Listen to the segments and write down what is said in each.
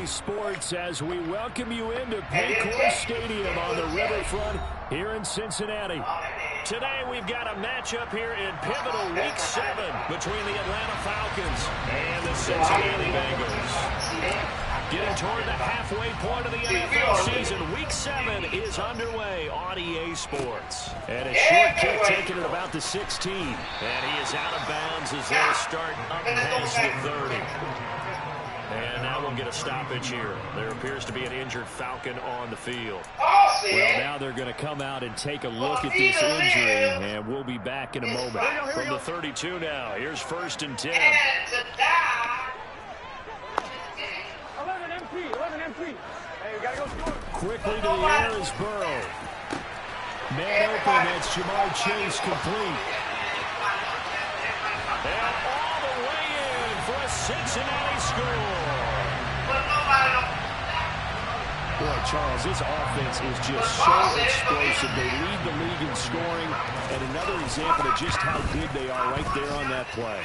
ADA Sports as we welcome you into Paycor Stadium on the riverfront here in Cincinnati. Today we've got a matchup here in pivotal Week 7 between the Atlanta Falcons and the Cincinnati Bengals. Getting toward the halfway point of the NFL season, Week 7 is underway on EA Sports. And a short kick taken at about the 16. And he is out of bounds as they'll start up past the 30. And now we'll get a stoppage here. There appears to be an injured Falcon on the field. Well, now they're going to come out and take a look at this injury, and we'll be back in a moment. From the 32 now, here's 1st and 10. Quickly to the air is Burrow. Man open, that's Jamar Chase complete. And all the way in for a Cincinnati score. Boy, Charles, this offense is just so explosive. They lead the league in scoring, and another example of just how good they are right there on that play.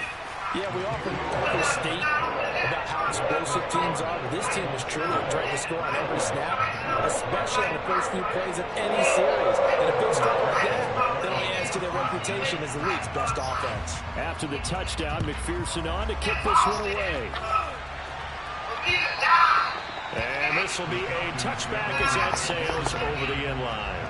Yeah, we often overstate about how explosive teams are, but this team is truly trying to score on every snap, especially on the first few plays of any series. And a big start like that only adds to their reputation as the league's best offense. After the touchdown, McPherson on to kick this one away. And this will be a touchback as that sails over the end line.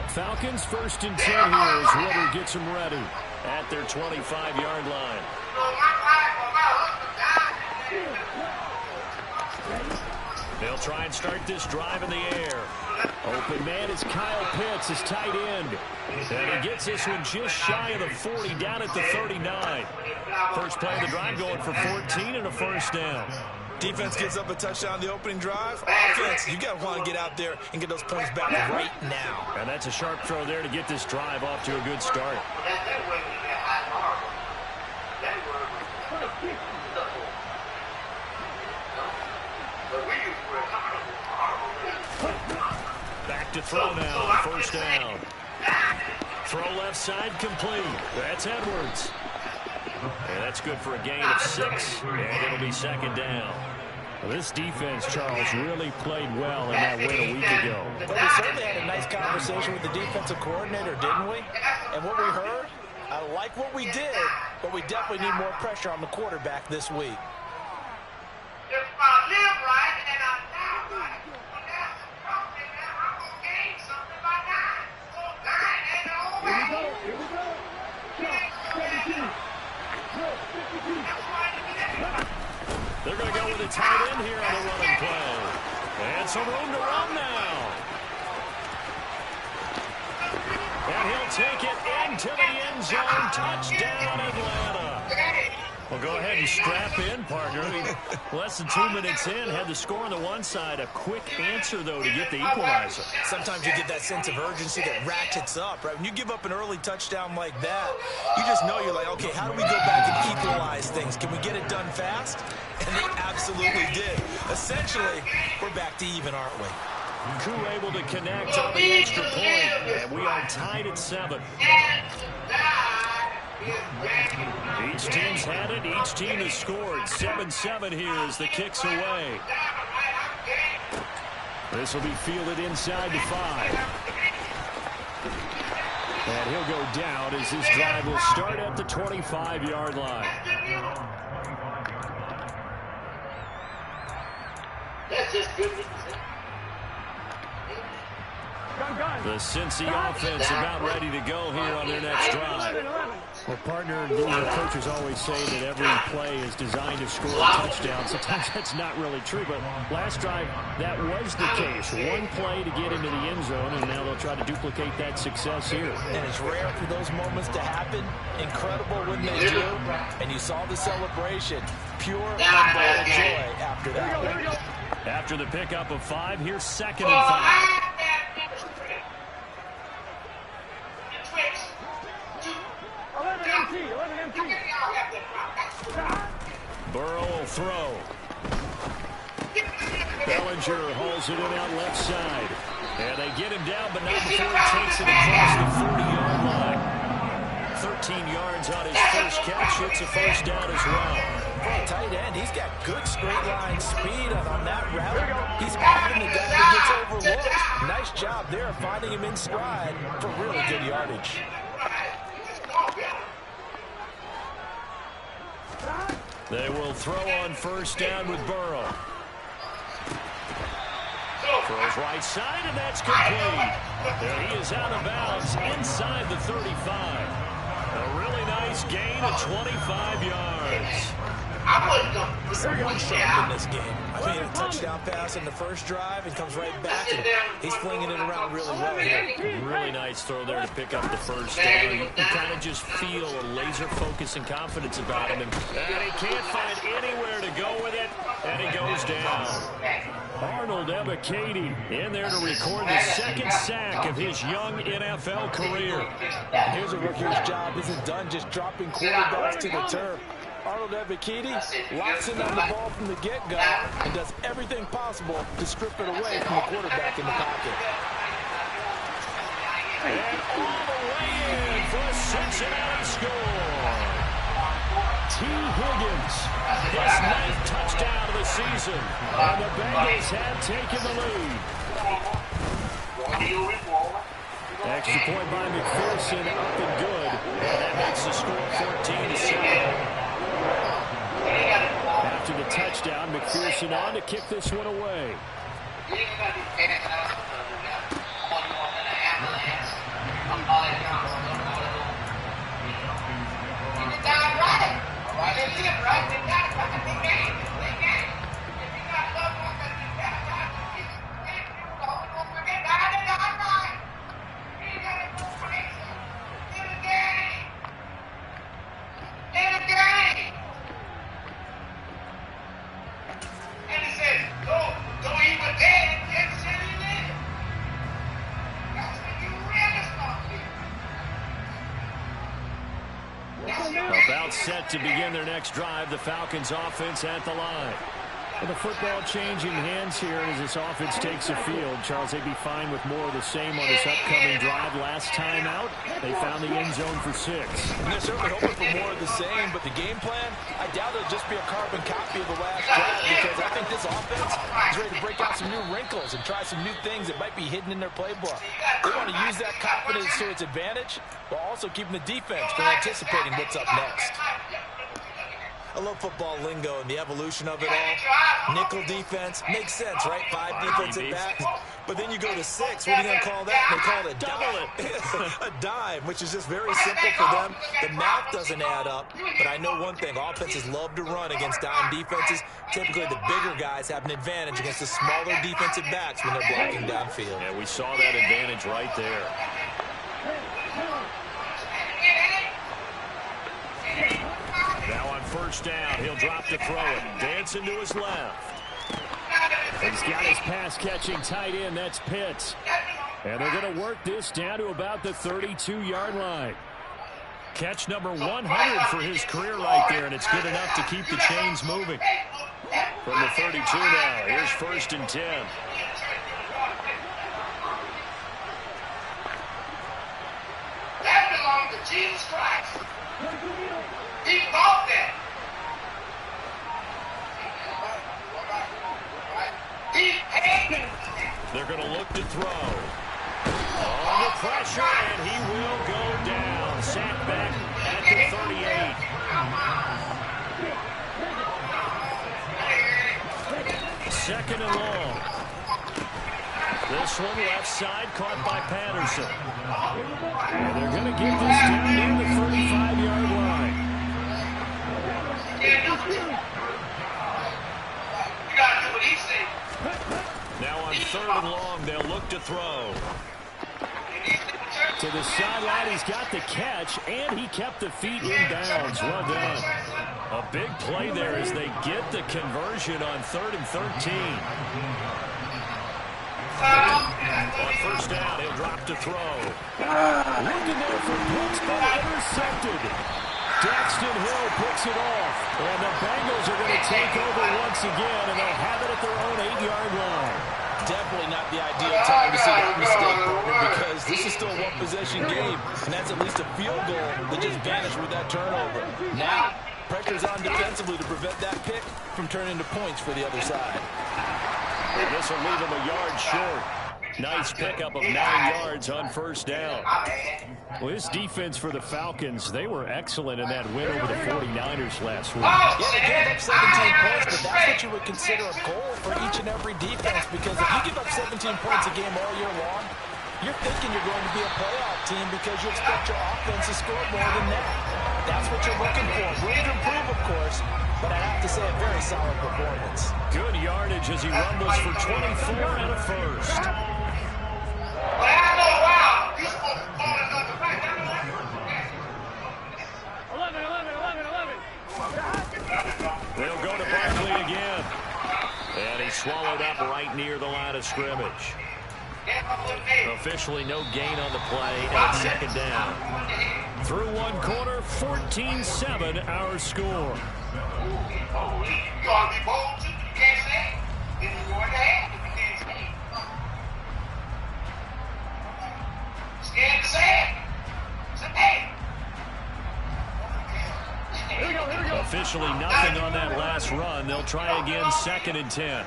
Falcons 1st and 10 here as Ritter gets them ready at their 25-yard line. They'll try and start this drive in the air. Open man is Kyle Pitts, his tight end. And he gets this one just shy of the 40, down at the 39. First play of the drive going for 14 and a 1st down. Defense gets up a touchdown on the opening drive. Offense, you got to want to get out there and get those points back right now. And that's a sharp throw there to get this drive off to a good start. Back to throw now, 1st down. Throw left side complete. That's Edwards. And that's good for a gain of 6, and it'll be 2nd down. Well, this defense, Charles, really played well in that win a week ago. Well, we certainly had a nice conversation with the defensive coordinator, didn't we? And what we heard, I like what we did, but we definitely need more pressure on the quarterback this week. If I live right and I die right, well, that's the problem. I'm going to gain something by dying. So dying ain't all right. Here we go. They're going to go with a tight end here on the running play. And some room to run now. And he'll take it into the end zone. Touchdown, Atlanta. Well, go ahead and strap in, partner. I mean, less than 2 minutes in, had the score on the one side. A quick answer, though, to get the equalizer. Sometimes you get that sense of urgency that ratchets up, right? When you give up an early touchdown like that, you just know you're like, okay, how do we go back and equalize things? Can we get it done fast? And they absolutely did. Essentially, we're back to even, aren't we? Koo able to connect on the extra point, and we are tied at 7. Each team's had it. Each team has scored. 7-7 here as the kick's away. This will be fielded inside the 5. And he'll go down as this drive will start at the 25-yard line. That's just good. The Cincy offense about ready to go here on their next drive. Well, partner, coaches always say that every play is designed to score a touchdown. Sometimes that's not really true, but last drive, that was the case. One play to get into the end zone, and now they'll try to duplicate that success here. And it's rare for those moments to happen. Incredible when they do. And you saw the celebration. Pure, unbelievable joy after that. After the pickup of 5, here's 2nd and 5. Burrow will throw. Bellinger hauls it in out left side. And they get him down, but not before he takes it across the 40-yard line. 13 yards on his first catch. It's a first down as well. For a tight end, he's got good straight line speed on that route. He's often the guy that gets overlooked. Nice job there finding him in stride for really good yardage. They will throw on first down with Burrow. Throws right side, and that's complete. There he is out of bounds inside the 35. A really nice gain of 25 yards. Someone sharp in this game. I mean, a touchdown pass in the first drive and comes right back, and he's flinging it around really well here. Really nice throw there to pick up the first down. You kind of just feel a laser focus and confidence about him. And he can't find anywhere to go with it, and he goes down. Arnold Ebiketie in there to record the 2nd sack of his young NFL career. Here's a rookie whose job isn't done just dropping quarterbacks to the turf. Arnold Ebiketie locks in on the ball from the get-go and does everything possible to strip it away from the quarterback in the pocket. And all the way in for a Cincinnati score. T. Higgins, his 9th touchdown of the season, and the Bengals have taken the lead. Extra point by McPherson, up and good, and that makes the score 14-7. After the touchdown, McPherson on to kick this one away. About set to begin their next drive, the Falcons offense at the line. With the football changing hands here as this offense takes the field, Charles, they'd be fine with more of the same on this upcoming drive. Last time out, they found the end zone for 6. And they're certainly hoping for more of the same, but the game plan, I doubt it'll just be a carbon copy of the last drive, because I think this offense is ready to break out some new wrinkles and try some new things that might be hidden in their playbook. They want to use that confidence to its advantage, while also keeping the defense from anticipating what's up next. I love football lingo and the evolution of it all. Nickel defense makes sense, right? 5 defensive backs. But then you go to 6. What are you going to call that? They call it a dime. A dime, which is just very simple for them. The math doesn't add up. But I know one thing. Offenses love to run against dime defenses. Typically, the bigger guys have an advantage against the smaller defensive backs when they're blocking downfield. Yeah, we saw that advantage right there. Now on first down, he'll drop to throw it. Dancing to his left. He's got his pass-catching tight end. That's Pitts. And they're going to work this down to about the 32-yard line. Catch number 100 for his career right there, and it's good enough to keep the chains moving. From the 32 now, here's 1st and 10. That belongs to Jesus Christ. He bought that. He paid it. They're going to look to throw. Under pressure, and he will go down. Sacked back at the 38. Second and long. This this one left side, caught by Patterson. And they're going to get this down near the 35-yard line. Now on 3rd and long, they'll look to throw. To the sideline, he's got the catch, and he kept the feet in bounds. Well done. A big play there as they get the conversion on 3rd and 13. On 1st down, he'll drop to throw. Looking there for Pitts, but intercepted. Daxton Hill picks it off, and the Bengals are going to take over once again, and they'll have it at their own 8-yard line. Definitely not the ideal time to see that mistake, partner, because this is still a one-possession game, and that's at least a field goal that just vanished with that turnover. Now, pressure's on defensively to prevent that pick from turning into points for the other side. And this will leave him a yard short. Nice pickup of 9 yards on 1st down. Well, his defense for the Falcons, they were excellent in that win over the 49ers last week. Yeah, they gave up 17 points, but that's what you would consider a goal for each and every defense, because if you give up 17 points a game all year long, you're thinking you're going to be a playoff team because you expect your offense to score more than that. That's what you're looking for. Room to improve, of course, but I have to say a very solid performance. Good yardage as he rumbles for 24 and a first. They'll go to Barkley again. And he's swallowed up right near the line of scrimmage. Officially no gain on the play, and it's 2nd down. Through one quarter, 14-7 our score. Officially nothing on that last run. They'll try again, 2nd and 10.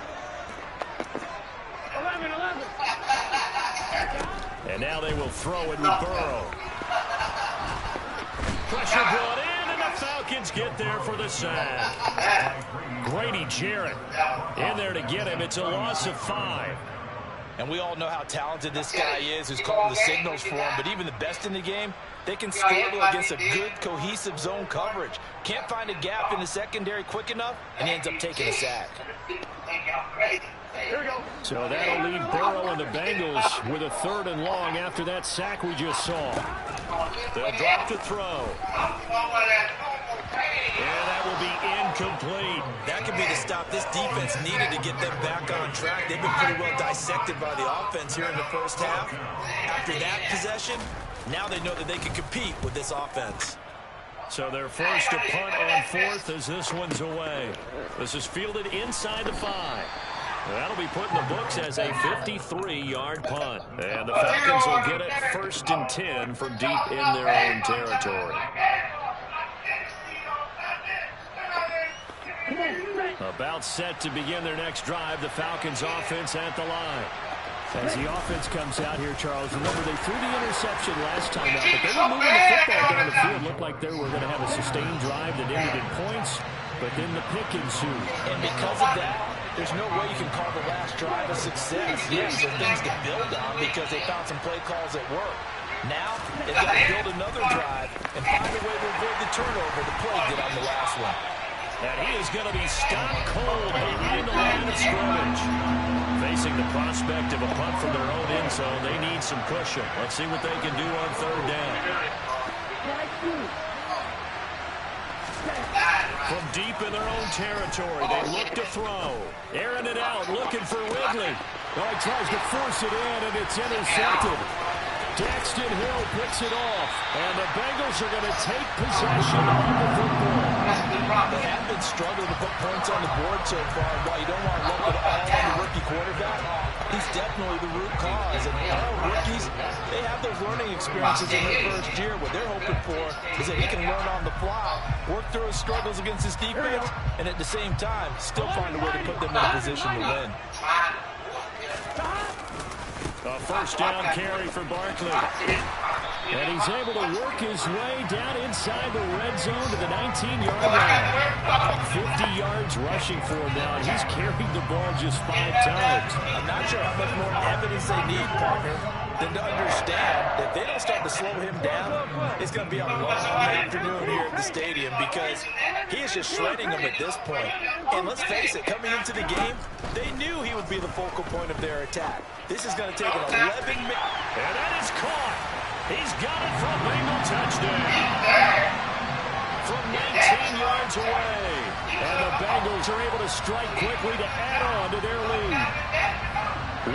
And now they will throw it with Burrow. Pressure brought in, and the Falcons get there for the sack. Grady Jarrett in there to get him. It's a loss of 5. And we all know how talented this guy is, who's calling the signals for him. But even the best in the game, they can struggle against a good, cohesive zone coverage. Can't find a gap in the secondary quick enough, and he ends up taking a sack. So that'll leave Burrow and the Bengals with a 3rd and long after that sack we just saw. They'll drop to throw. And that will be incomplete. That could be the stop this defense needed to get them back on track. They've been pretty well dissected by the offense here in the 1st half. After that possession, now they know that they can compete with this offense. So they're forced to punt on 4th as this one's away. This is fielded inside the 5. That'll be put in the books as a 53-yard punt. And the Falcons will get it 1st and 10 from deep in their own territory. About set to begin their next drive, the Falcons offense at the line. As the offense comes out here, Charles, remember they threw the interception last time out, but they were moving the football down the field. Looked like they were going to have a sustained drive that ended in points, but then the pick ensued. And because of that, there's no way you can call the last drive a success. Yes, there are things to build on because they found some play calls that work. Now, they've got to build another drive and find a way to avoid the turnover the play did on the last one. And he is going to be stopped cold behind the line of scrimmage. Facing the prospect of a punt from their own end zone, they need some cushion. Let's see what they can do on 3rd down. From deep in their own territory, they look to throw. Airing it out, looking for Ridley. Oh, he tries to force it in, and it's intercepted. Daxton Hill picks it off, and the Bengals are going to take possession of the football. They have been struggling to put points on the board so far. While you don't want to look at all on the rookie quarterback, he's definitely the root cause. And all rookies, they have those learning experiences in their 1st year. What they're hoping for is that he can learn on the fly, work through his struggles against his defense, and at the same time, still find a way to put them in a position to win. A 1st down carry for Barkley. And he's able to work his way down inside the red zone to the 19-yard line. 50 yards rushing for him now, and he's carried the ball just 5 times. I'm not sure how much more evidence they need, partner, than to understand that if they don't start to slow him down, it's going to be a long afternoon here at the stadium because he is just shredding them at this point. And let's face it, coming into the game, they knew he would be the focal point of their attack. This is going to take an 11-minute. And that is caught. He's got it for a Bengal touchdown. From 19 yards away. And the Bengals are able to strike quickly to add on to their lead.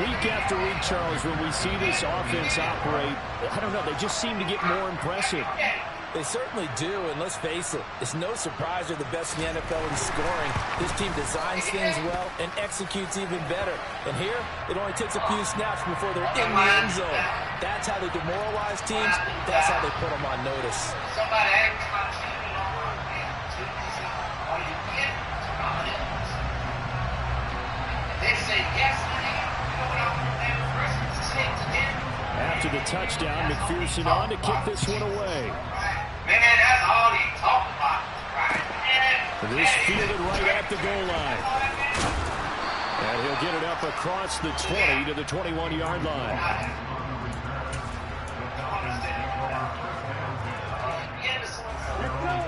Week after week, Charles, when we see this offense operate, I don't know, they just seem to get more impressive. They certainly do, and let's face it, it's no surprise they're the best in the NFL in scoring. This team designs things well and executes even better. And here, it only takes a few snaps before they're in the end zone. That's how they demoralize teams. That's how they put them on notice. After the touchdown, McPherson on to kick this one away. Man, that's all he talked about. This fielded right at the goal line. And he'll get it up across the 20 to the 21-yard line.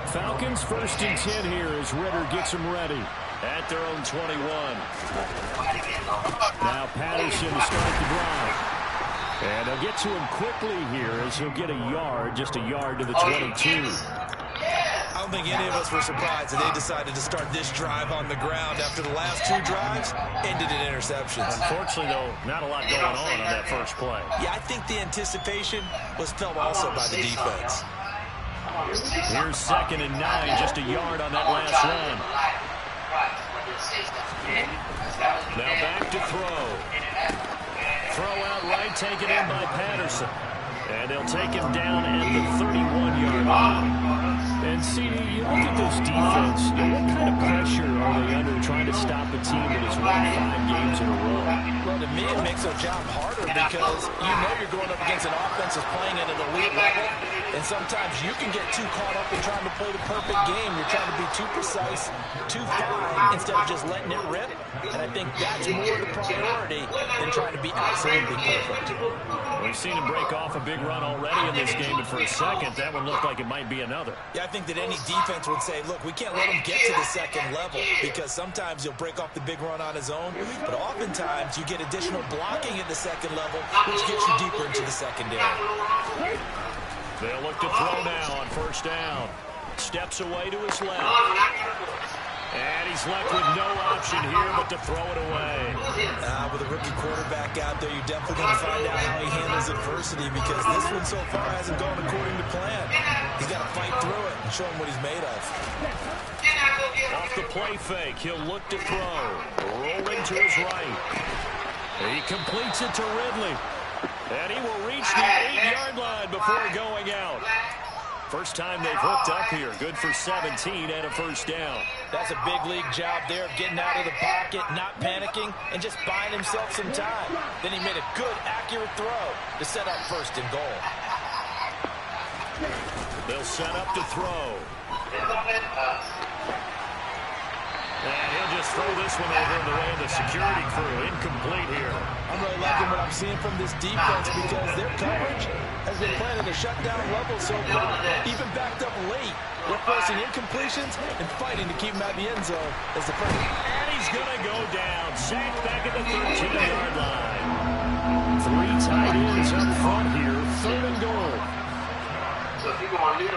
Falcons 1st and 10 here as Ritter gets them ready at their own 21. Now Patterson to start the drive. And they'll get to him quickly here as he'll get a yard, just a yard to the 22. I don't think any of us were surprised that they decided to start this drive on the ground after the last 2 drives ended in interceptions. Unfortunately, though, not a lot going on that first play. Yeah, I think the anticipation was felt also by the defense. Here's 2nd and 9, just a yard on that last run. Now back to throw. Throw out right, taken in by Patterson. And they'll take him down at the 31-yard line. And, CD, you look at this defense, what kind of pressure are they under trying to stop a team that has won 5 games in a row? Well, to me, it makes their job harder because you know you're going up against an offense that's playing at an elite level, and sometimes you can get too caught up in trying to play the perfect game. You're trying to be too precise, too fine, instead of just letting it rip. And I think that's more the priority than trying to be absolutely perfect. We've seen him break off a big run already in this game, and for a second, that one looked like it might be another. Yeah, I think that any defense would say, look, we can't let him get to the second level because sometimes he'll break off the big run on his own, but oftentimes you get additional blocking at the second level, which gets you deeper into the secondary. They'll look to throw now on 1st down. Steps away to his left. And he's left with no option here but to throw it away. With a rookie quarterback out there, you're definitely going to find out how he handles adversity because this one so far hasn't gone according to plan. He's got to fight through it and show him what he's made of. Off the play fake, he'll look to throw. Rolling to his right. He completes it to Ridley. And he will reach the 8-yard line before going out. First time they've hooked up here. Good for 17 and a 1st down. That's a big league job there of getting out of the pocket, not panicking, and just buying himself some time. Then he made a good, accurate throw to set up 1st and goal. They'll set up to throw. And he'll just throw this one over in the way of the security crew. Incomplete here. I'm really liking what I'm seeing from this defense because their coverage has been playing at a shutdown level so far. Even backed up late. They're forcing incompletions and fighting to keep him out of the end zone as the first. And he's going to go down. Sacked back at the 13-yard line. 3 tight ends up front here. 3rd and goal. So if you're going to lead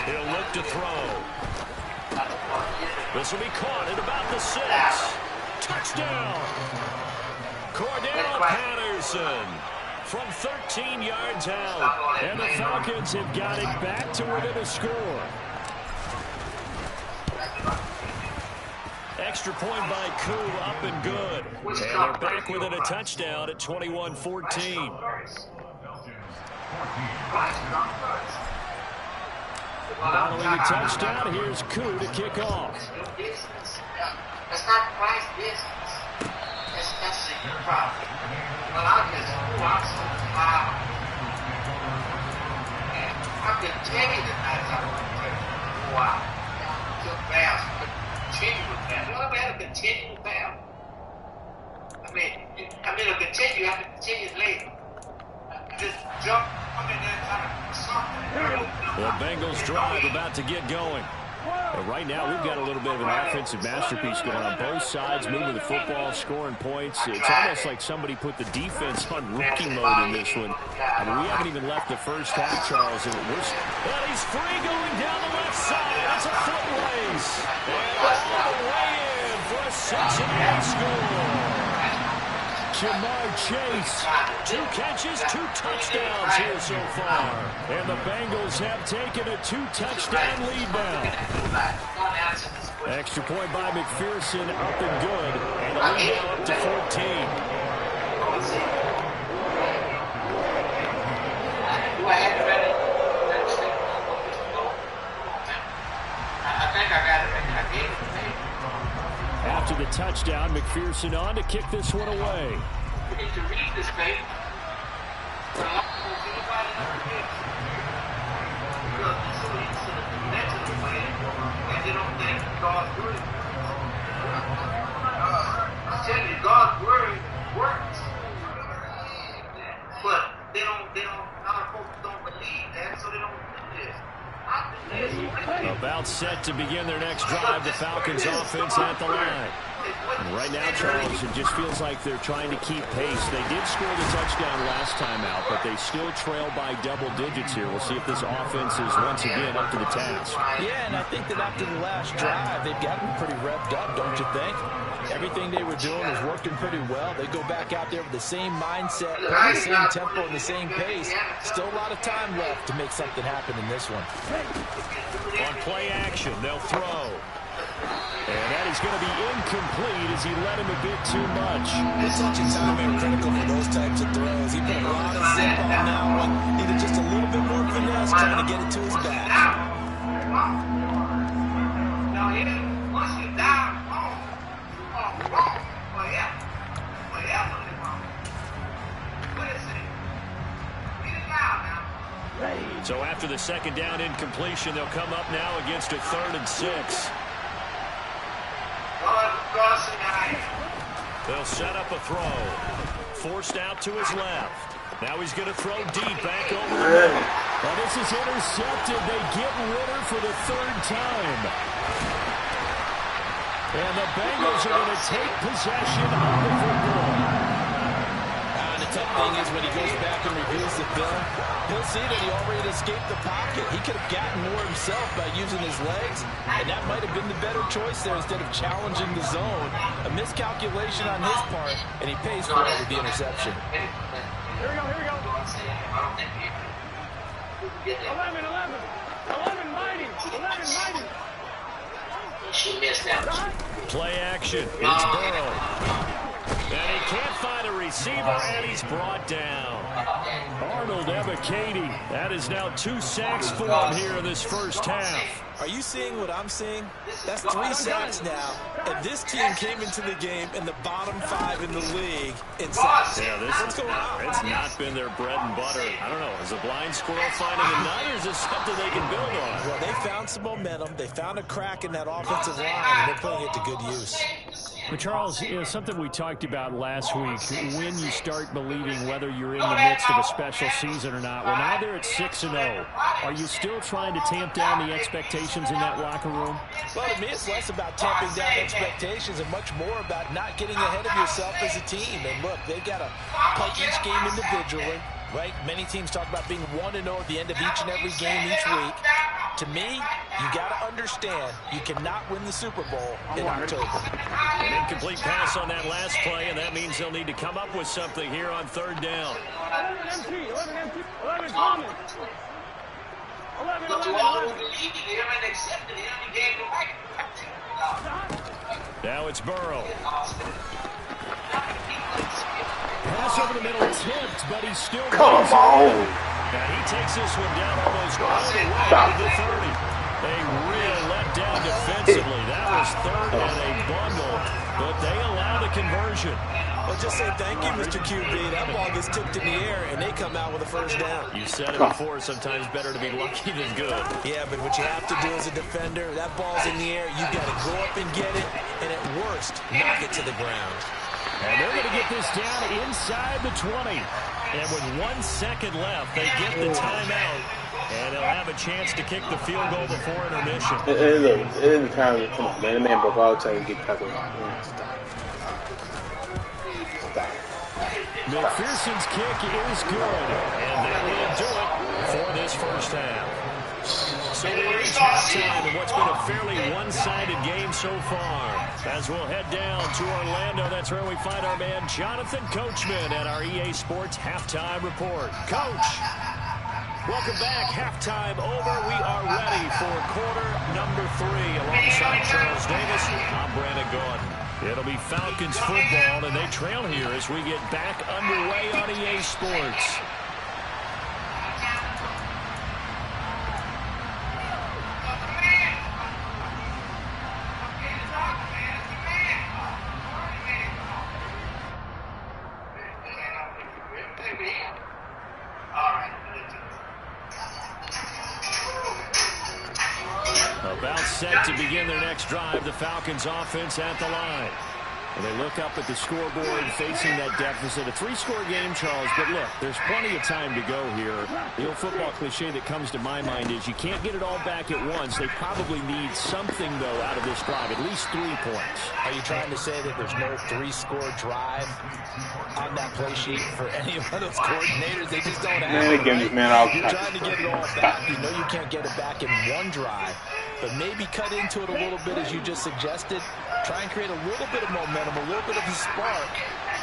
He'll look to throw. This will be caught at about the 6. Touchdown! Cordell Patterson from 13 yards out. And the Falcons have got it back to within a score. Extra point by Koo, up and good. And they're back within a touchdown at 21-14. Following a touchdown, here's Koo to kick off. That's not price business. That's the problem. Well, I just, I'm so proud. And I can tell you tonight, I want to tell you, wow, your fast, continue with that. You know what I mean? Have to continue with that. I mean, you have to continue later. Just jump in there and try to something. The Bengals drive about to get going. And right now, we've got a little bit of an offensive masterpiece going on both sides, moving the football, scoring points. It's almost like somebody put the defense on rookie mode in this one. I mean, we haven't even left the first half, Charles. And he's free going down the left side. It's a foot race. And all the way in for a Cincinnati score. Jamar Chase, 2 catches, 2 touchdowns here so far. And the Bengals have taken a 2-touchdown lead now. Extra point by McPherson, up and good. And the lead now up to 14. After the touchdown, McPherson on to kick this one away. We need to read this, baby. And they don't think God's word. I tell you, God's word works. But they don't, a lot of folks don't believe that, so they don't do this. About set to begin their next drive, the Falcons offense at the line. And right now, Charles, it just feels like they're trying to keep pace. They did score the touchdown last time out, but they still trail by double digits here. We'll see if this offense is once again up to the task. Yeah, and I think that after the last drive, they've gotten pretty revved up, don't you think? Everything they were doing was working pretty well. They go back out there with the same mindset, the same tempo, and the same pace. Still a lot of time left to make something happen in this one. On play action, they'll throw. And that is going to be incomplete as he let him a bit too much. It's such a timing critical for those types of throws. He put a lot of zip on that one. Needed just a little bit more finesse trying to get it to his back. Now, once you down, so after the second down incompletion, they'll come up now against a 3rd and 6. They'll set up a throw. Forced out to his left. Now he's going to throw deep back over the middle. Now this is intercepted. They get Ritter for the 3rd time. And the Bengals are going to take possession of the football. The tough thing is when he goes back and reviews the film, he'll see that he already escaped the pocket. He could have gotten more himself by using his legs, and that might have been the better choice there instead of challenging the zone. A miscalculation on his part, and he pays for it with the interception. Here we go. 11, mighty. She missed that. Play action. It's Burrow. And he can't find a receiver, and he's brought down. Arnold Ebiketie. That is now 2 sacks for him here in this first half. Are you seeing what I'm seeing? That's 3 sacks now, and this team came into the game in the bottom 5 in the league in sacks. Yeah, what's going on? It's not been their bread and butter. I don't know. Is a blind squirrel finding a nut, or is this something they can build on? Well, they found some momentum. They found a crack in that offensive line, and they're putting it to good use. But Charles, something we talked about last week, when you start believing whether you're in the midst of a special season or not. Well, now they're at 6-0. Are you still trying to tamp down the expectations in that locker room? Well, to me, it's less about tamping down expectations and much more about not getting ahead of yourself as a team. And look, they've got to play each game individually, right? Many teams talk about being 1-0 at the end of each and every game each week. To me, you got to understand you cannot win the Super Bowl in October. An incomplete pass on that last play, and that means they'll need to come up with something here on 3rd down. 11 common. 11. Now it's Burrow. Pass over the middle, tipped, but he's still Come on. And he takes this one down almost all the way to the 30. A real letdown defensively. That was 3rd and a bundle, but they allow the conversion. Well, just say thank you, Mr. QB. That ball gets tipped in the air, and they come out with a first down. You said it before, sometimes better to be lucky than good. Yeah, but what you have to do as a defender, that ball's in the air, you got to go up and get it, and at worst, knock it to the ground. And they're going to get this down inside the 20. And with 1 second left, they get the timeout. And they'll have a chance to kick the field goal before intermission. It is the time. Come on, man. The man broke all the time to get tackled. Stop. McPherson's kick is good. And that will do it for this first half. So we reach halftime in what's been a fairly one-sided game so far. As we'll head down to Orlando, that's where we find our man Jonathan Coachman at our EA Sports Halftime Report. Coach, welcome back. Halftime over. We are ready for quarter number 3. Alongside Charles Davis, I'm Brandon Gordon. It'll be Falcons football, and they trail here as we get back underway on EA Sports. About set to begin their next drive, the Falcons offense at the line. And they look up at the scoreboard facing that deficit. A 3-score game, Charles, but look, there's plenty of time to go here. The old football cliche that comes to my mind is you can't get it all back at once. They probably need something, though, out of this drive, at least 3 points. Are you trying to say that there's no 3-score drive on that play sheet for any of those coordinators? They just don't have it, right? You're trying to get it all back. You know you can't get it back in one drive, but maybe cut into it a little bit, as you just suggested. Try and create a little bit of momentum, a little bit of a spark,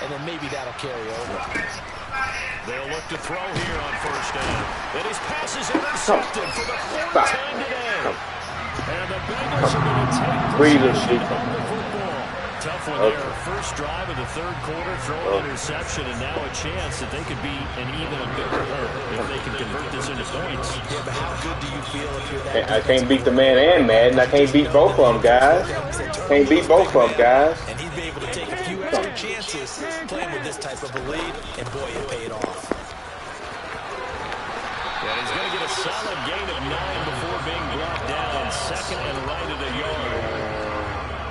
and then maybe that'll carry over. They'll look to throw here on first down. And his pass is intercepted for the 4th time today. And the Bengals are going to take possession of the football. Tough one there. First drive of the 3rd quarter, throwing interception, and now a chance that they could be an even bigger hurt if they can convert this into points. Yeah, but how good do you feel if you're that I can't beat the man and Madden. I can't beat both of them, guys. Can't beat both of them, guys. And he'd be able to take a few extra chances playing with this type of a lead, and boy, it paid off. And he's going to get a solid gain of 9 before being brought down. 2nd and right at a yard.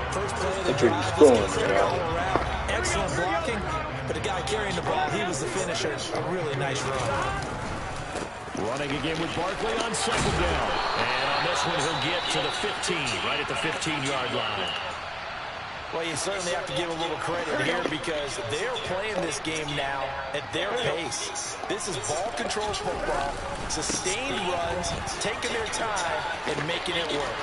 First play of the drive, this gets it all around. Excellent blocking, but the guy carrying the ball, he was the finisher. A really nice run. Running again with Barkley on 2nd down. And on this one, he'll get to the 15, right at the 15-yard line. Well, you certainly have to give a little credit here because they're playing this game now at their pace. This is ball control football, sustained runs, taking their time, and making it work.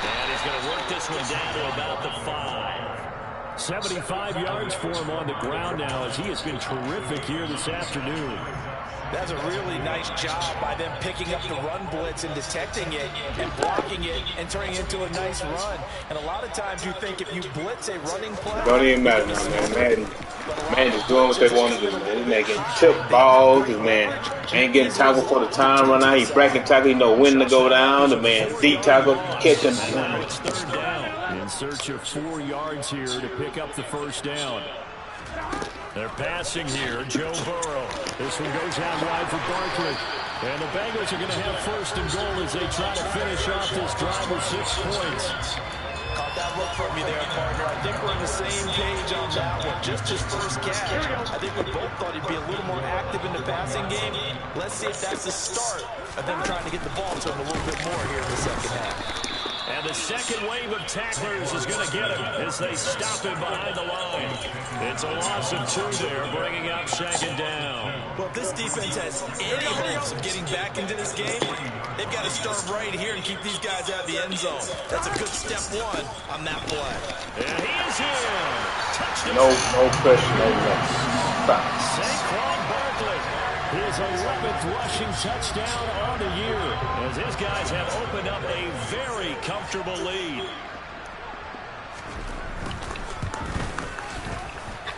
And he's going to work this one down to about the 5. 75 yards for him on the ground now, as he has been terrific here this afternoon. That's a really nice job by them picking up the run blitz and detecting it and blocking it and turning it into a nice run. And a lot of times you think if you blitz a running play... Don't even matter now, man. Man is doing what they want to do, man. This man getting tipped balls. This man ain't getting tackled for the time run out. He bracket tackle. He know when to go down. The man deep tackle, catching. Now it's 3rd down. In search of 4 yards here to pick up the first down. They're passing here. Joe Burrow. This one goes out wide for Barkley. And the Bengals are going to have 1st and goal as they try to finish off this drive with 6 points. Caught that look from you there, partner. I think we're on the same page on that one. Just his first catch. I think we both thought he'd be a little more active in the passing game. Let's see if that's the start of them trying to get the ball to him a little bit more here in the 2nd half. And the second wave of tacklers is going to get him as they stop him behind the line. It's a loss of 2 there, bringing up 2nd down. Well, if this defense has any hopes of getting back into this game, they've got to start right here and keep these guys out of the end zone. That's a good step 1 on that play. And he is in. Touchdown. No pressure, no mess. Stop. Saquon Barkley, his 11th rushing touchdown on the year, as his guys have opened up a very comfortable lead.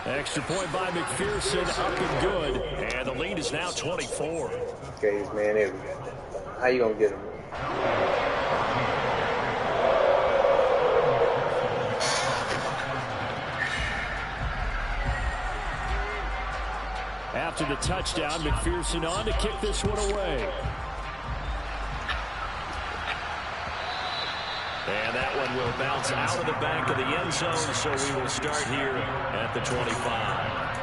Extra point by McPherson, up and good, and the lead is now 24. Okay, man, there we go. How you gonna get him? after the touchdown. McPherson on to kick this one away. And that one will bounce out of the back of the end zone, so we will start here at the 25.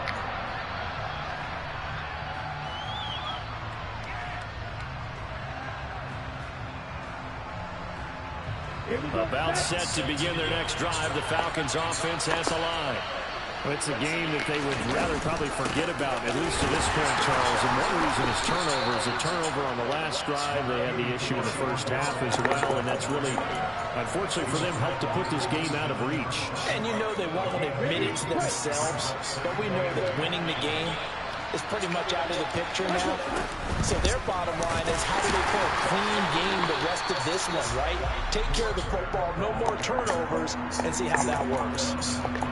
About set to begin their next drive. The Falcons offense has a line. Well, it's a game that they would rather probably forget about, at least to this point, Charles. And one reason is turnovers. A turnover on the last drive. They had the issue in the first half as well, and that's really, unfortunately for them, helped to put this game out of reach. And you know they won't admit it to themselves, but we know that winning the game is pretty much out of the picture now. So their bottom line is, how do they play a clean game the rest of this one, right? Take care of the football, no more turnovers, and see how that works.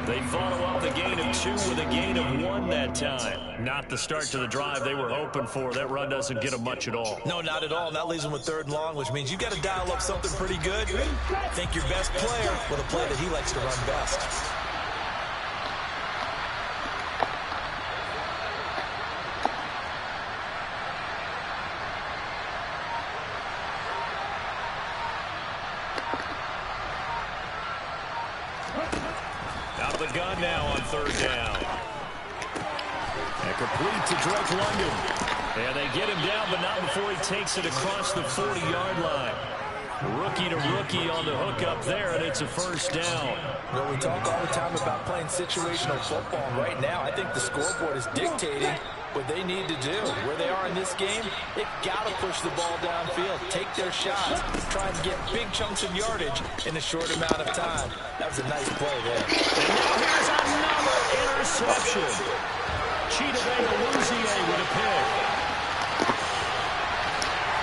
They follow up the gain of 2 with a gain of 1 that time. Not the start to the drive they were hoping for. That run doesn't get them much at all. No, not at all. And that leaves them with 3rd and long, which means you got to dial up something pretty good. Think your best player with a play that he likes to run best. The gun now on 3rd down. And complete to Drake London. And they get him down, but not before he takes it across the 40-yard line. Rookie to rookie on the hook up there, and it's a 1st down. Well, we talk all the time about playing situational football. Right now, I think the scoreboard is dictating what they need to do. Where they are in this game, they've got to push the ball downfield, take their shots, try and get big chunks of yardage in a short amount of time. That was a nice play there. And now here's another interception. Jdsr with a pick.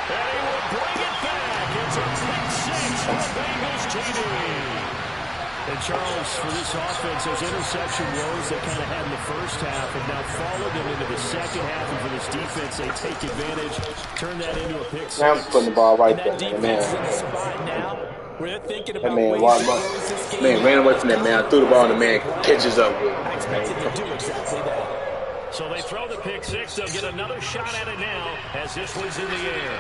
And he will bring it back. It's a pick 6 for Bengals TD. And Charles, for this offense, those interception woes they kind of had in the first half have now followed them into the second half. And for this defense, they take advantage, turn that into a pick 6. Now I'm putting the ball right there, That man. defense is in a spot now where they're thinking about That man, ways to close this game. man ran away from that man. I threw the ball, and the man catches up with I expected it. to do exactly that. So they throw the pick 6. They'll get another shot at it now as this one's in the air.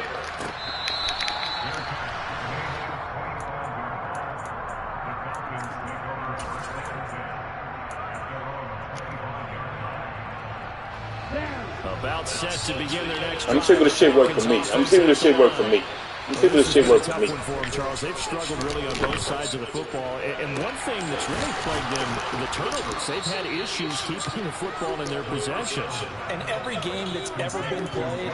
About set to begin their next I'm see what this shit work for me. I'm see what this shit work for me. I'm see what this shit work for me. For them, Charles. They've struggled really on both sides of the football. And one thing that's really plagued them, the turnovers. They've had issues keeping the football in their possession. And every game that's ever been played,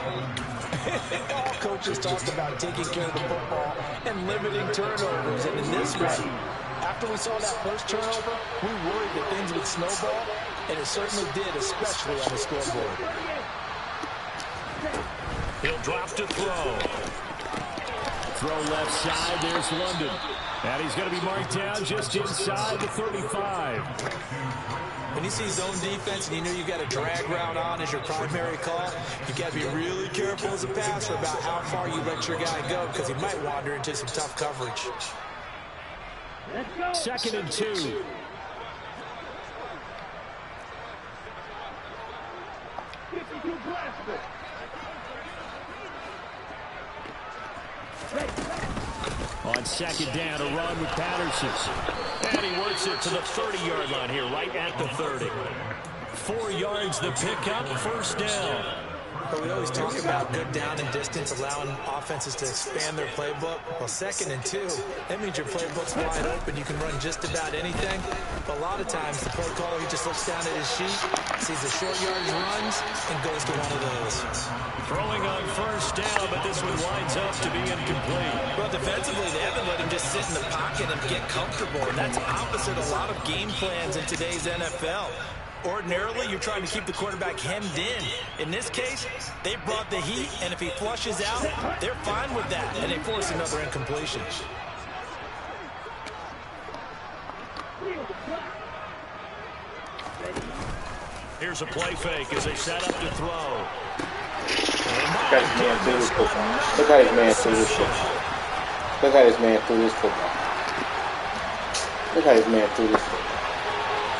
all coaches talk about taking care of the football and limiting turnovers. And in this one, after we saw that first turnover, we worried that things would snowball, and it certainly did, especially on the scoreboard. He'll drop to throw. Throw left side. There's London. And he's going to be marked down just inside the 35. When you see zone defense and you know you got a drag route on as your primary call, you got to be really careful as a passer about how far you let your guy go, because he might wander into some tough coverage. 2nd and 2. On 2nd down, a run with Patterson. And he works it to the 30-yard line here, right at the 30. 4 yards the pickup, 1st down. But we always talk about good down and distance, allowing offenses to expand their playbook. Well, 2nd and 2, that means your playbook's wide open. You can run just about anything. But a lot of times, the play caller, he just looks down at his sheet, sees the short yardage runs, and goes to one of those. Throwing on 1st down, but this one winds up to be incomplete. Well, defensively, they haven't let him just sit in the pocket and get comfortable. And that's opposite a lot of game plans in today's NFL. Ordinarily, you're trying to keep the quarterback hemmed in. In this case, they brought the heat, and if he flushes out, they're fine with that, and they force another incompletion. Here's a play fake as they set up to throw. Look at this man through this football. Look at this man through this football. Look at this man through this football. Look at this man through this football.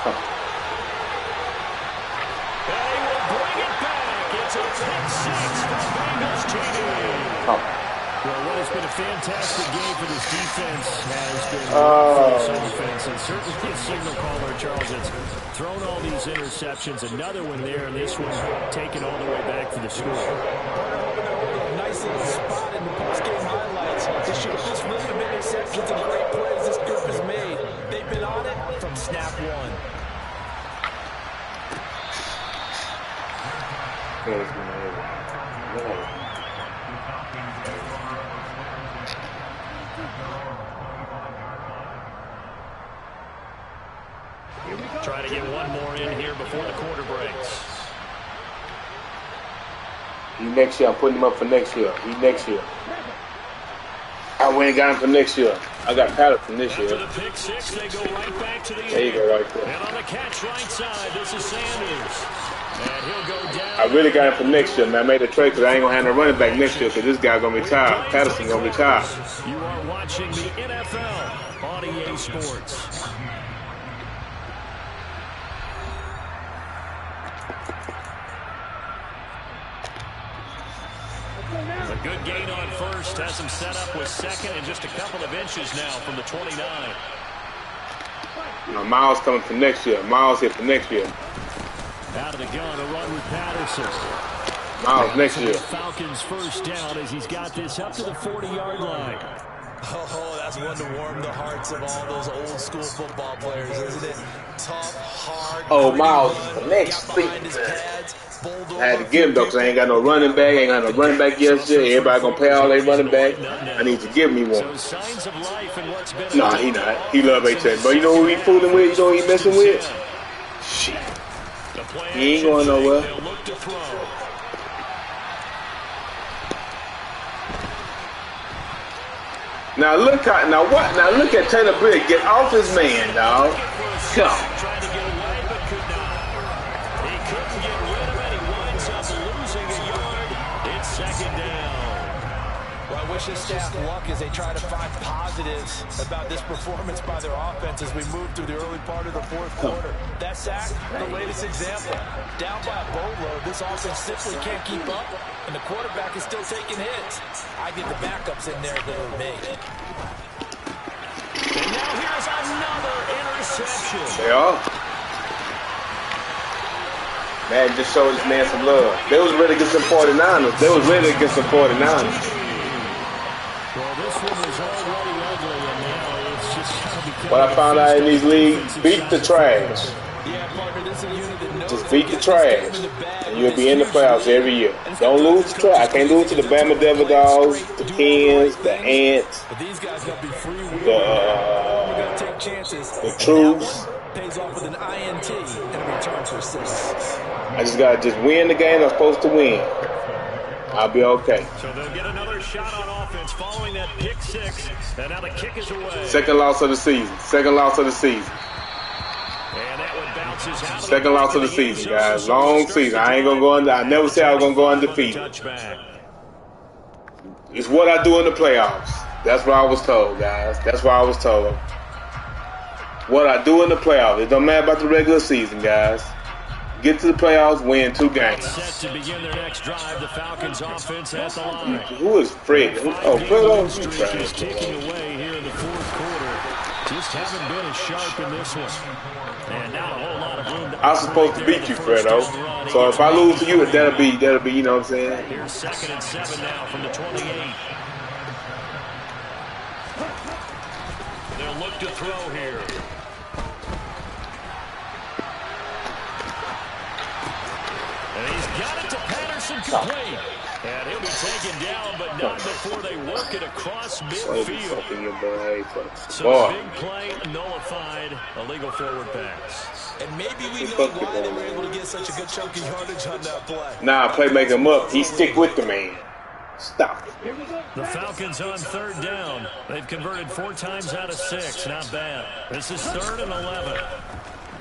Huh. They will bring it back. Well, what has been a fantastic game for this defense has been for this offense. And certainly a signal caller, Charles, that's thrown all these interceptions. Another one there, and this one taken all the way back for the score. Nice little spot in the post-game highlights. This should have just really been interceptions and great plays this group has made. They've been on it from snap one. Try to get one more in here before the quarter breaks. Next year, I'm putting him up for next year. He next year. I went and got him for next year. I got Patterson this year. The pick six, they go right back to the there you go, right there. And on the catch right side, this is Sanders. And he'll go down. I really got him for next year, man. I made a trade because I ain't going to have no running back next year because this guy's going to retire. Patterson going to retire. You are watching the NFL on EA Sports. A good gain on first. Has him set up with second and just a couple of inches now from the 29. Miles coming for next year. Miles here for next year. Out of the gun, a run with Patterson. Miles next year. Falcons first down as he's got this up to the 40-yard line. Oh, that's one to warm the hearts of all those old school football players, isn't it? Tough, hard. Oh, Miles next season. I had to get him though because I ain't got no running back. Ain't got no running back yesterday. Everybody gonna pay all their running back. I need to give me one. Nah, he not. He love HX. But you know who he fooling with? You know who he messing with? Shit. He ain't going nowhere. Now look at Taylor Britt get off his man, dog. Come. This staff luck as they try to find positives about this performance by their offense as we move through the early part of the fourth quarter. That sack, the latest example. Down by a boatload, this offense simply can't keep up, and the quarterback is still taking hits. I get the backups in there that are made. And now here's another interception. They are. Man, just showed this man some love. They was ready against some 49ers. They was ready against some 49ers. What I found out in these leagues, beat the trash. Just beat the trash, and you'll be in the playoffs every year. Don't lose the trash. I can't lose to the Bama Devil Dogs, the Kens, the Ants, the Truths. I just gotta win the game I'm supposed to win. I'll be okay. So they'll get another shot on offense following that pick six. And now the kick is away. Second loss of the season. Second loss of the season. And that one bounces out. Second loss of the season, guys. Long season. I ain't gonna go under. I never said I was gonna go undefeated. It's what I do in the playoffs. That's what I was told, guys. That's what I was told. What I do in the playoffs. It don't matter about the regular season, guys. Get to the playoffs, win 2 games. Set to begin their next drive, the Falcons offense at the line. Who is Fred? Fredo? Just ticking away here in the fourth quarter. Just haven't been as sharp in this one. And not a whole lot of room to I was supposed to beat you, Fredo. So if I lose to you, that'll be, you know what I'm saying? Here's 2nd and 7 now from the 28. They'll look to throw here. And he's got it to Patterson complete. And he'll be taken down, but not before they work it across midfield. So big play nullified, illegal forward pass. And maybe we know why they were able to get such a good chunk of yardage on that play. Nah, play make him up. He stick with the man. Stop. The Falcons on 3rd down. They've converted 4 times out of 6. Not bad. This is 3rd and 11.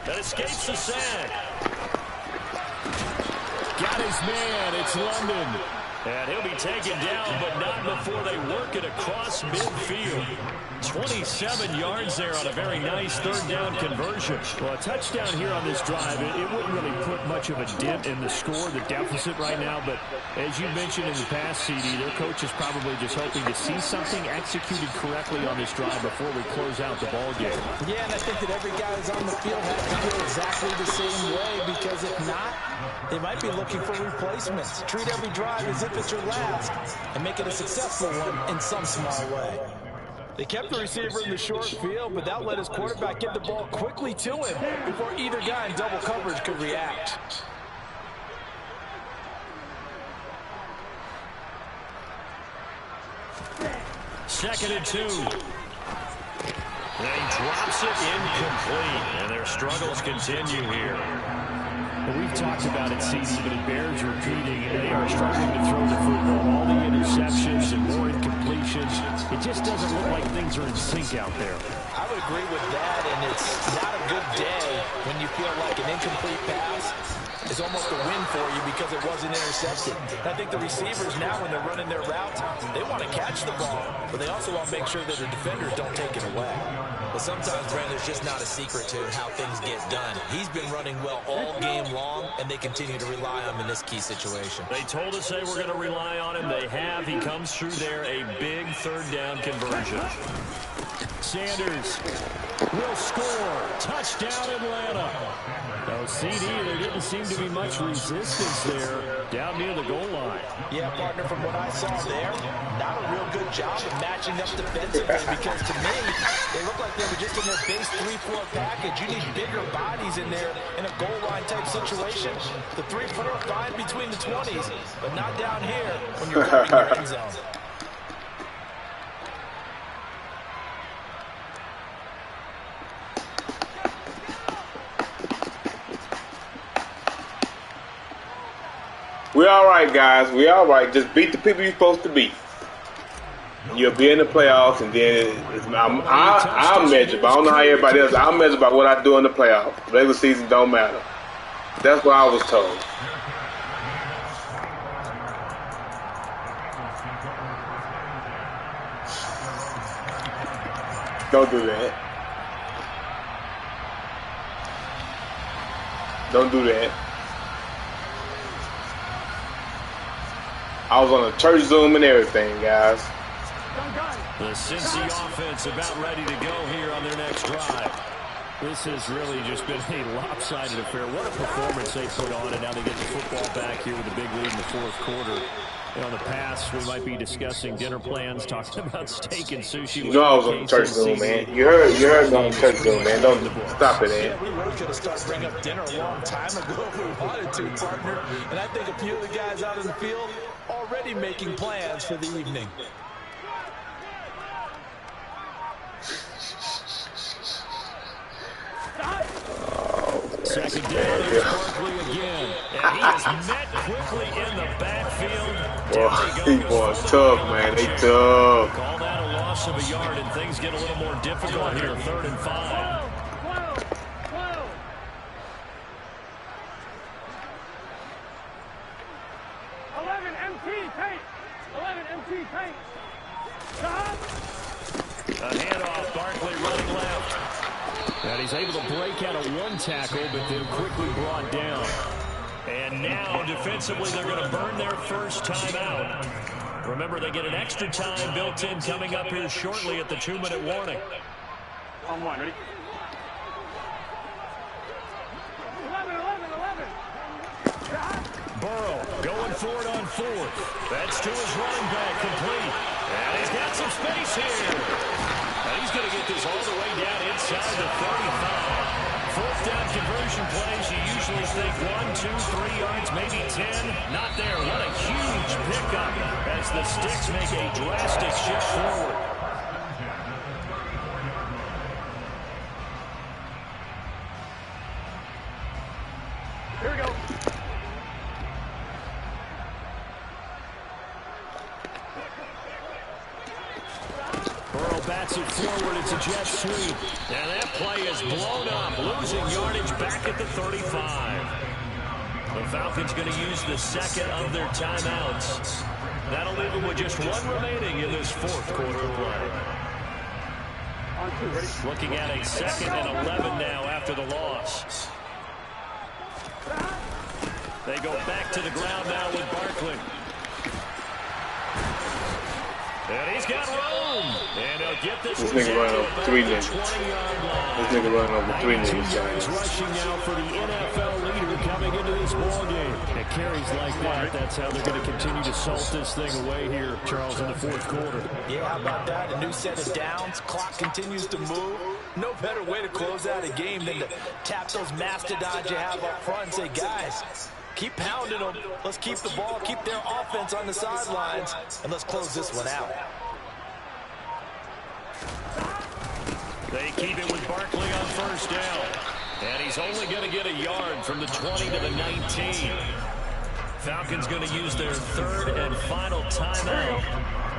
That escapes the sack. Got his man. It's London. And he'll be taken down, but not before they work it across midfield. 27 yards there on a very nice third down conversion. Well, a touchdown here on this drive, it wouldn't really put much of a dent in the score, the deficit right now. But as you mentioned in the past, CD, their coach is probably just hoping to see something executed correctly on this drive before we close out the ball game. Yeah, and I think that every guy who's on the field has to feel exactly the same way, because if not, they might be looking for replacements. Treat every drive as if it's your last and make it a successful one in some small way. They kept the receiver in the short field, but that let his quarterback get the ball quickly to him before either guy in double coverage could react. Second and 2. They drops it incomplete, and their struggles continue here. Well, we've talked about it, CD, but it bears repeating. They are struggling to throw the football. All the interceptions and more incompletions. It just doesn't look like things are in sync out there. I would agree with that, and it's not a good day when you feel like an incomplete pass is almost a win for you because it wasn't intercepted. I think the receivers now, when they're running their routes, they want to catch the ball, but they also want to make sure that the defenders don't take it away. Well, sometimes, Brandon, there's just not a secret to how things get done. He's been running well all game long, and they continue to rely on him in this key situation. They told us they were going to rely on him. They have. He comes through there, a big third down conversion. Sanders will score. Touchdown, Atlanta. Now, CD, there didn't seem to be much resistance there down near the goal line. Yeah, partner, from what I saw there, not a real good job of matching up defensively, because to me, they look like they were just in their base 3-4 package. You need bigger bodies in there in a goal line type situation. The 3-4 are fine between the 20s, but not down here when you're guarding your end zone. We all right, guys. We all right. Just beat the people you're supposed to beat. You'll be in the playoffs, and then I'll measure. But I don't know how everybody else. I'll measure by what I do in the playoffs. Regular season don't matter. That's what I was told. Don't do that. Don't do that. I was on a church Zoom and everything, guys. The Cincy offense about ready to go here on their next drive. This has really just been a lopsided affair. What a performance they put on, and now they get the football back here with a big lead in the fourth quarter. You know, in the past, we might be discussing dinner plans, talking about steak and sushi. You know I was on the church Zoom, man. You heard me on the church Zoom, man. Don't stop it, man. Yeah, we really could have started bringing up dinner a long time ago if we wanted to, partner. And I think a few of the guys out in the field already making plans for the evening. Second down, here's Barkley again. And he is met quickly in the backfield. Boy, these boys tough, man. They tough. Call that a loss of a yard, and things get a little more difficult here. 3rd and 5. 11 MT paint. 11 MT paint. Stop. A handoff, Barkley running left. And he's able to break out of one tackle, but then quickly brought down. And now, defensively, they're going to burn their first timeout. Remember, they get an extra time built in coming up here shortly at the 2-minute warning. On one, ready? 11. Burrow going for it on 4th. That's to his running back, complete. And he's got some space here. And he's going to get this all the way down inside the 35. 4th down conversion plays, you usually think 1, 2, 3 yards, maybe 10. Not there. What a huge pickup as the Sticks make a drastic shift forward. Here we go. Burrow bats it forward. It's a jet sweep. And that play is blown up, losing yardage back at the 35. The Falcons going to use the second of their timeouts. That'll leave them with just one remaining in this fourth quarter of play. On two, ready? Looking at a 2nd and 11 now after the loss. They go back to the ground now with Barkley. And he's got room. And he'll get this nigga running over 3 niggas. This nigga running over 3 niggas. Yards rushing now for the NFL leader coming into this ball game. And carries like that, that's how they're going to continue to salt this thing away here, Charles, in the fourth quarter. Yeah, how about that? A new set of downs. Clock continues to move. No better way to close out a game than to tap those mastodons you have up front and say, guys, keep pounding them. Let's keep the ball, keep their offense on the sidelines, and let's close this one out. They keep it with Barkley on first down. And he's only going to get a yard from the 20 to the 19. Falcons going to use their 3rd and final timeout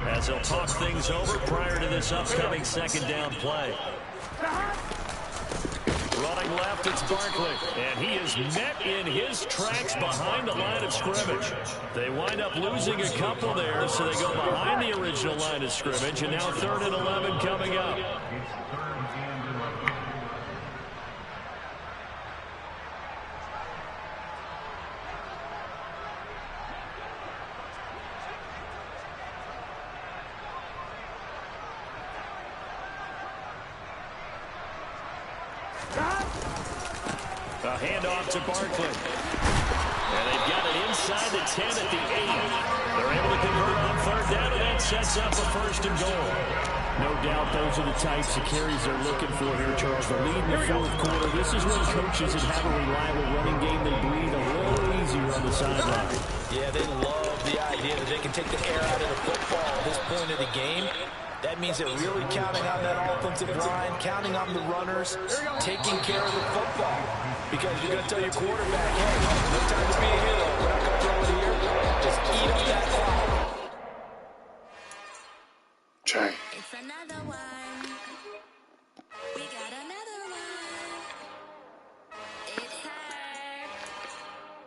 as they'll talk things over prior to this upcoming 2nd down play. Running left, it's Barkley. And he is met in his tracks behind the line of scrimmage. They wind up losing a couple there, so they go behind the original line of scrimmage. And now 3rd and 11 coming up. A handoff to Barkley. And they've got it inside the 10 at the 8. They're able to convert on 3rd down, and that sets up a 1st and goal. No doubt those are the types of carries they're looking for here, Charles. The lead in the fourth quarter. This is when coaches that have a reliable running game, they breathe a little easier on the sideline. Yeah, they love the idea that they can take the air out of the football at this point of the game. That means they're really counting on that offensive line, counting on the runners, taking care of the football. Because you're going to tell your quarterback, hey, no time to be a hero. We're not going to throw it here. Just eat up that clock. Train. It's another one. We got another one. It's her.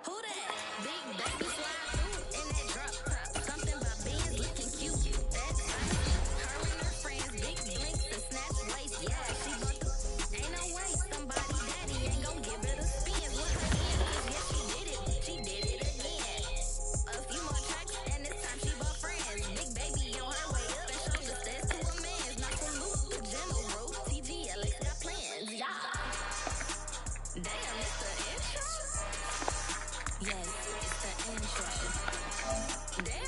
Who that? Big baby slide through in that drop top. Something about being looking cute. That's her and her friends. Big blinks and snatch waist. Yeah, she bought the. Ain't no way somebody daddy ain't gon' give it a spin. With her hands, 'cause yeah, she did it. She did it again. A few more tracks and this time she bought friends. Big baby on her way up and showed the stats to a man. Not salute the general. TGLX got plans. Yeah. Damn, it's the intro. Yes, it's the intro. Damn.